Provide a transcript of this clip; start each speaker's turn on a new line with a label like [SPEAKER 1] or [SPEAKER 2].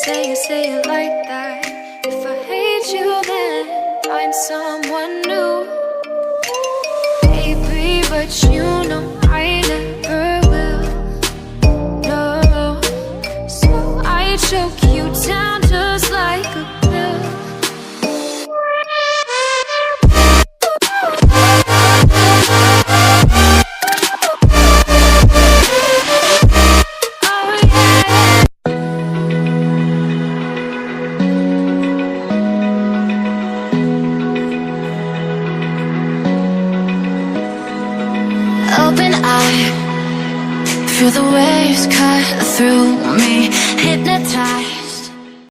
[SPEAKER 1] say it like that. If I hate you, then find someone new. Baby, but you know I never will. No, so I choke you down just like a pill.
[SPEAKER 2] Open eye, feel the waves cut through me, hypnotized.